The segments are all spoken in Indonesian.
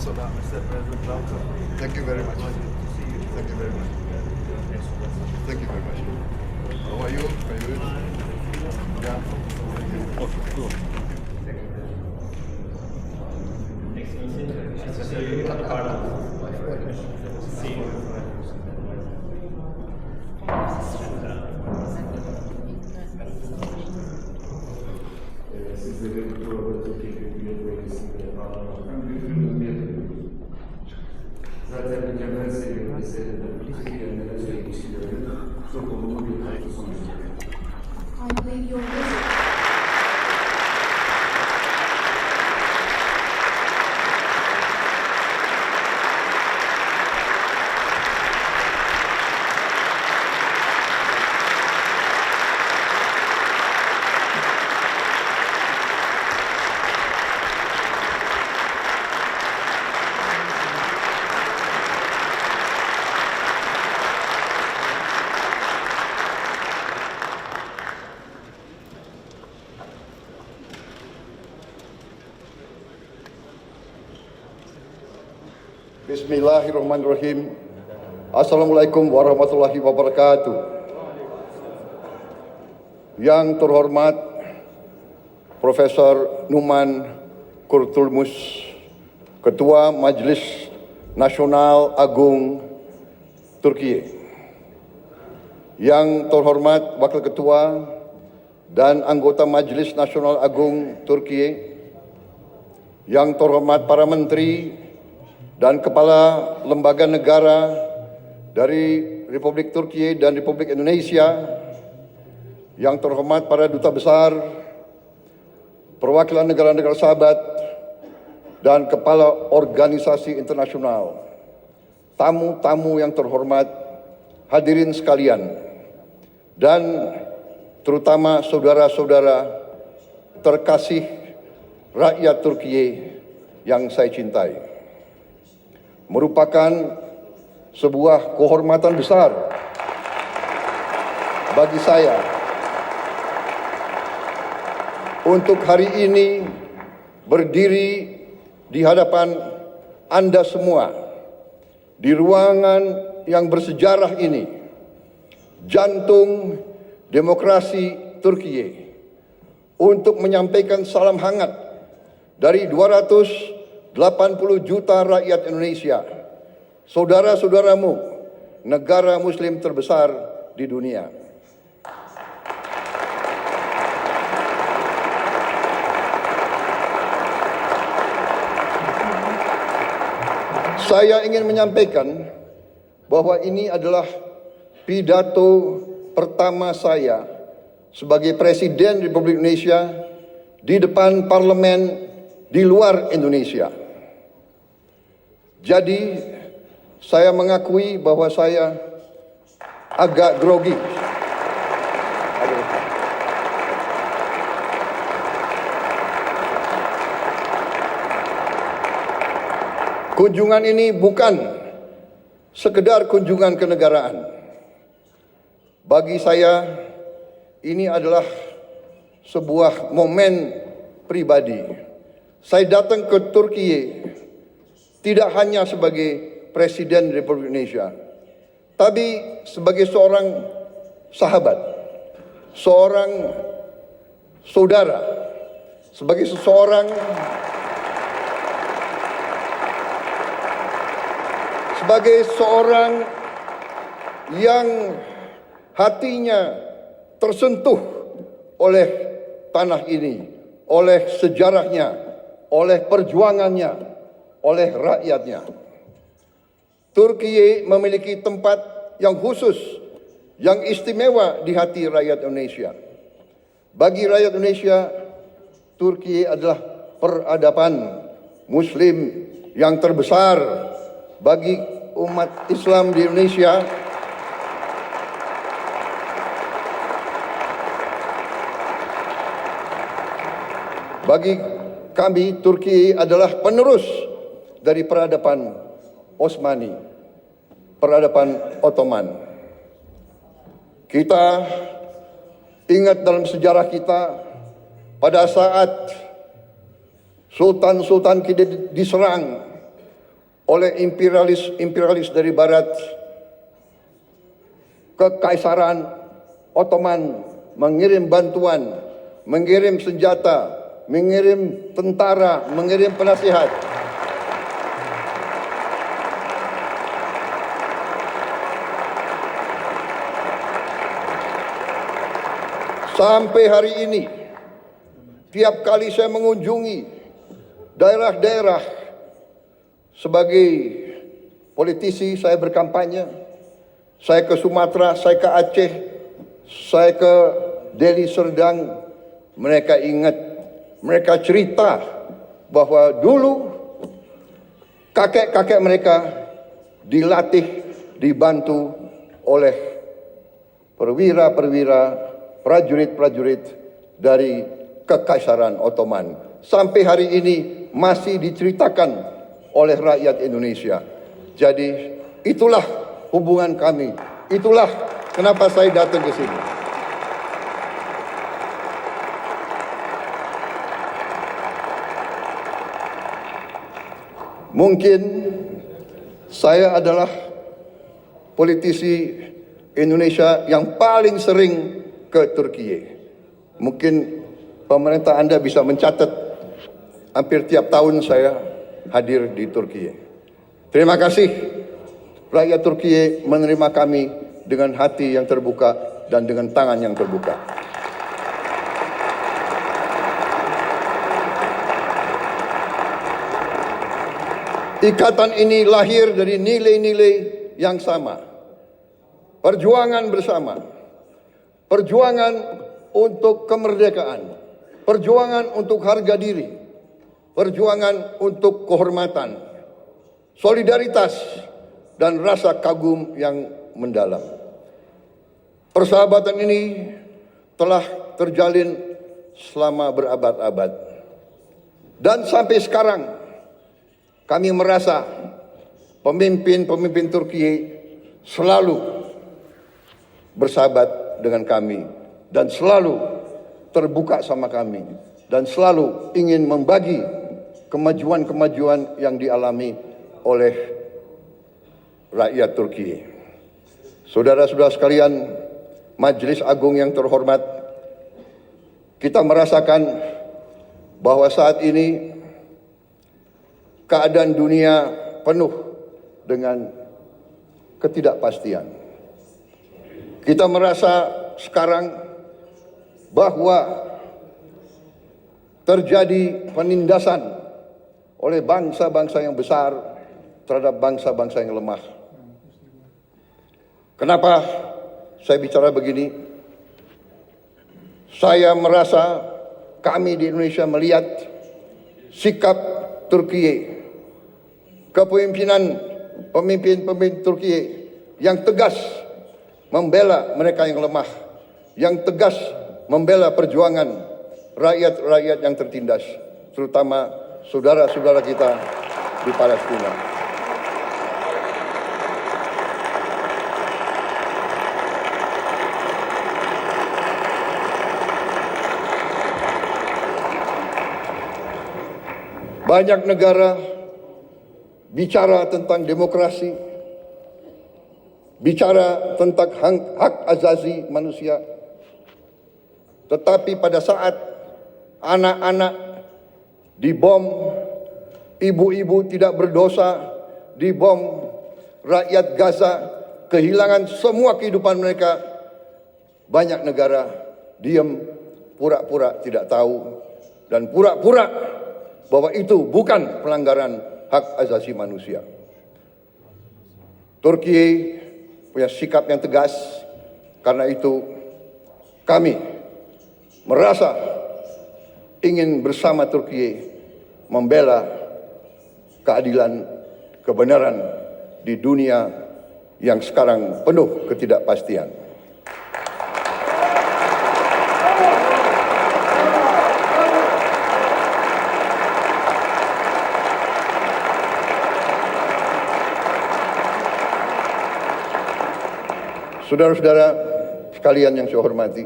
Thanks a lot, Mr. President. Welcome. Thank you very much. Pleasure to see you. Thank you very much. Thank you very much. How are you? Are you good? Yeah. Okay, cool. Sizlerin programı teknik bölgesinde bağlamadan zaten mükemmel seviyede seyreden iki yerlere söylemişlerin çok olumlu bir katkı sonucu. I believe your visit Bismillahirrahmanirrahim. Assalamualaikum warahmatullahi wabarakatuh. Yang terhormat Profesor Numan Kurtulmus, Ketua Majelis Nasional Agung Turkiye. Yang terhormat Wakil Ketua dan anggota Majelis Nasional Agung Turkiye. Yang terhormat para menteri dan kepala lembaga negara dari Republik Turki dan Republik Indonesia, yang terhormat para duta besar, perwakilan negara-negara sahabat, dan kepala organisasi internasional, tamu-tamu yang terhormat, hadirin sekalian, dan terutama saudara-saudara terkasih rakyat Turki yang saya cintai. Merupakan sebuah kehormatan besar bagi saya untuk hari ini berdiri di hadapan Anda semua di ruangan yang bersejarah ini, jantung demokrasi Turki, untuk menyampaikan salam hangat dari 280 juta rakyat Indonesia, saudara-saudaramu, negara muslim terbesar di dunia. Saya ingin menyampaikan bahwa ini adalah pidato pertama saya sebagai Presiden Republik Indonesia di depan parlemen di luar Indonesia. Jadi saya mengakui bahwa saya agak grogi. Kunjungan ini bukan sekedar kunjungan kenegaraan. Bagi saya ini adalah sebuah momen pribadi. Saya datang ke Turki tidak hanya sebagai Presiden Republik Indonesia, tapi sebagai seorang sahabat, seorang saudara, sebagai seorang yang hatinya tersentuh oleh tanah ini, oleh sejarahnya, oleh perjuangannya, oleh rakyatnya. Turki memiliki tempat yang khusus, yang istimewa di hati rakyat Indonesia. Bagi rakyat Indonesia, Turki adalah peradaban Muslim yang terbesar. Bagi umat Islam di Indonesia, bagi kami, Turki adalah penerus dari peradaban Osmani, peradaban Ottoman. Kita ingat dalam sejarah kita, pada saat sultan-sultan kita diserang oleh imperialis dari barat, Kekaisaran Ottoman mengirim bantuan, mengirim senjata, mengirim tentara, mengirim penasihat. Sampai hari ini, tiap kali saya mengunjungi daerah-daerah sebagai politisi, saya berkampanye, saya ke Sumatera, saya ke Aceh, saya ke Deli Serdang, mereka ingat, mereka cerita bahwa dulu kakek-kakek mereka dilatih, dibantu oleh perwira-perwira, prajurit-prajurit dari Kekaisaran Ottoman. Sampai hari ini masih diceritakan oleh rakyat Indonesia. Jadi itulah hubungan kami. Itulah kenapa saya datang ke sini. Mungkin saya adalah politisi Indonesia yang paling sering ke Turki. Mungkin pemerintah Anda bisa mencatat hampir tiap tahun saya hadir di Turki. Terima kasih rakyat Turki menerima kami dengan hati yang terbuka dan dengan tangan yang terbuka. Ikatan ini lahir dari nilai-nilai yang sama. Perjuangan bersama. Perjuangan untuk kemerdekaan. Perjuangan untuk harga diri. Perjuangan untuk kehormatan. Solidaritas dan rasa kagum yang mendalam. Persahabatan ini telah terjalin selama berabad-abad. Dan sampai sekarang kami merasa pemimpin-pemimpin Turki selalu bersahabat dengan kami dan selalu terbuka sama kami dan selalu ingin membagi kemajuan-kemajuan yang dialami oleh rakyat Turki. Saudara-saudara sekalian, Majelis Agung yang terhormat, kita merasakan bahwa saat ini keadaan dunia penuh dengan ketidakpastian. Kita merasa sekarang bahwa terjadi penindasan oleh bangsa-bangsa yang besar terhadap bangsa-bangsa yang lemah. Kenapa saya bicara begini? Saya merasa kami di Indonesia melihat sikap Turki, kepemimpinan pemimpin-pemimpin Turki yang tegas membela mereka yang lemah, yang tegas membela perjuangan rakyat-rakyat yang tertindas, terutama saudara-saudara kita di Palestina. Banyak negara bicara tentang demokrasi, bicara tentang hak asasi manusia. Tetapi pada saat anak-anak dibom, ibu-ibu tidak berdosa dibom, rakyat Gaza kehilangan semua kehidupan mereka, banyak negara diam, pura-pura tidak tahu, dan pura-pura bahwa itu bukan pelanggaran hak asasi manusia. Turki punya sikap yang tegas, karena itu kami merasa ingin bersama Turki membela keadilan, kebenaran di dunia yang sekarang penuh ketidakpastian. Saudara-saudara sekalian yang saya hormati,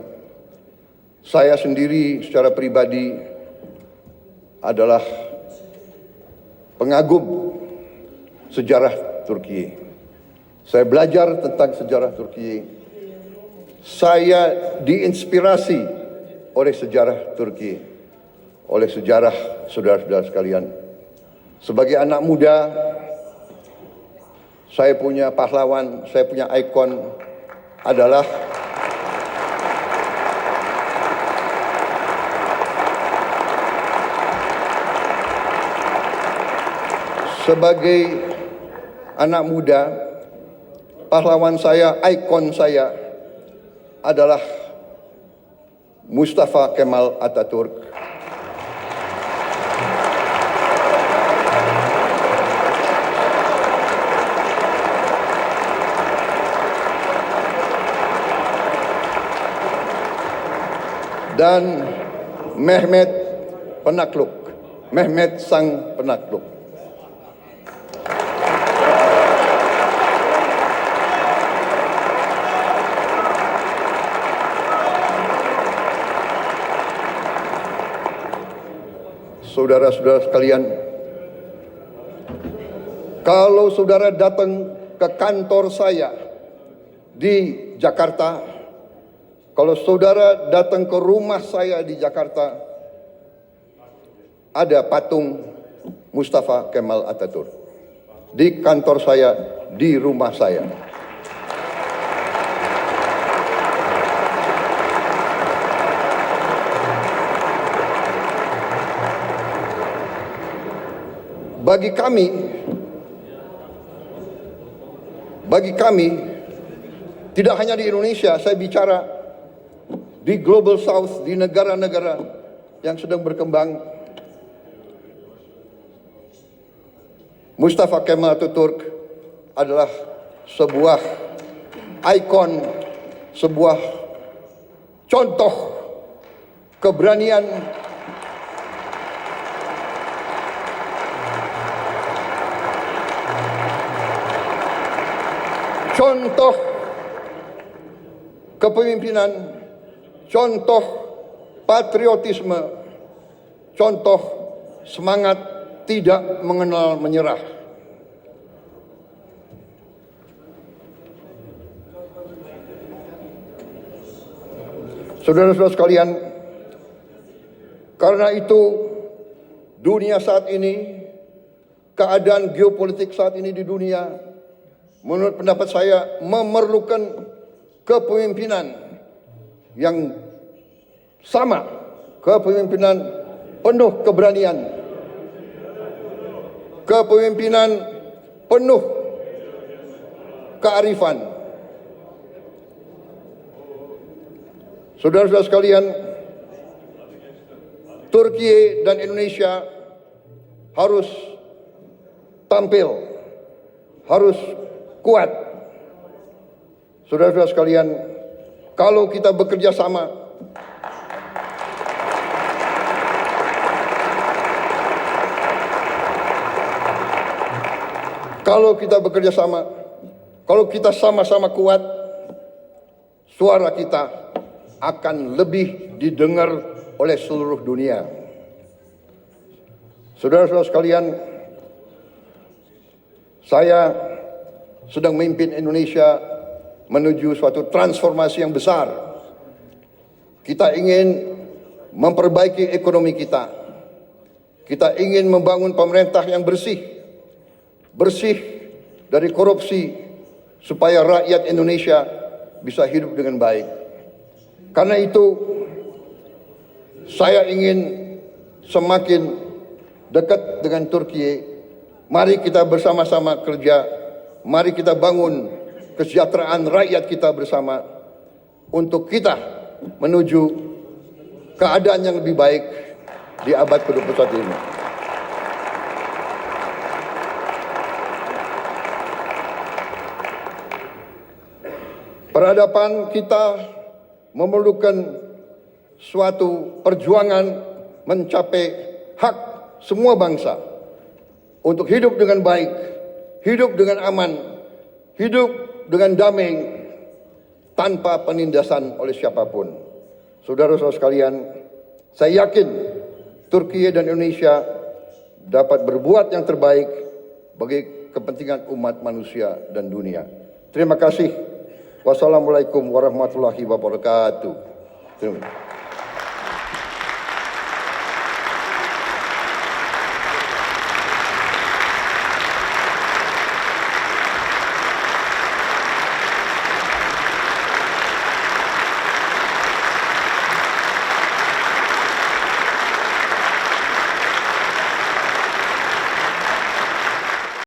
saya sendiri secara pribadi adalah pengagum sejarah Turki. Saya belajar tentang sejarah Turki. Saya diinspirasi oleh sejarah Turki, oleh sejarah saudara-saudara sekalian. Sebagai anak muda, saya punya pahlawan, saya punya ikon adalah sebagai anak muda, pahlawan saya, ikon saya adalah Mustafa Kemal Atatürk. Dan Mehmet Penakluk, Mehmet Sang Penakluk. Saudara-saudara sekalian, kalau saudara datang ke kantor saya di Jakarta, kalau saudara datang ke rumah saya di Jakarta, ada patung Mustafa Kemal Atatürk. Di kantor saya, di rumah saya. Bagi kami, tidak hanya di Indonesia, saya bicara di Global South, di negara-negara yang sedang berkembang, Mustafa Kemal Atatürk adalah sebuah ikon, sebuah contoh keberanian, contoh kepemimpinan, contoh patriotisme, contoh semangat tidak mengenal menyerah. Saudara-saudara sekalian, karena itu dunia saat ini, keadaan geopolitik saat ini di dunia, menurut pendapat saya memerlukan kepemimpinan yang sama, kepemimpinan penuh keberanian, kepemimpinan penuh kearifan. Saudara-saudara sekalian, Turki dan Indonesia harus tampil, harus kuat. Saudara-saudara sekalian, kalau kita bekerja sama, kalau kita sama-sama kuat, suara kita akan lebih didengar oleh seluruh dunia. Saudara-saudara sekalian, saya sedang memimpin Indonesia menuju suatu transformasi yang besar. Kita ingin memperbaiki ekonomi kita. Kita ingin membangun pemerintah yang bersih dari korupsi, supaya rakyat Indonesia bisa hidup dengan baik. Karena itu, saya ingin semakin dekat dengan Turki. Mari kita bersama-sama kerja. Mari kita bangun kesejahteraan rakyat kita bersama untuk kita menuju keadaan yang lebih baik di abad ke-21 ini. Peradaban kita memerlukan suatu perjuangan mencapai hak semua bangsa untuk hidup dengan baik, hidup dengan aman, hidup dengan damai, tanpa penindasan oleh siapapun. Saudara-saudara sekalian, saya yakin Turki dan Indonesia dapat berbuat yang terbaik bagi kepentingan umat manusia dan dunia. Terima kasih. Wassalamualaikum warahmatullahi wabarakatuh. Terima kasih.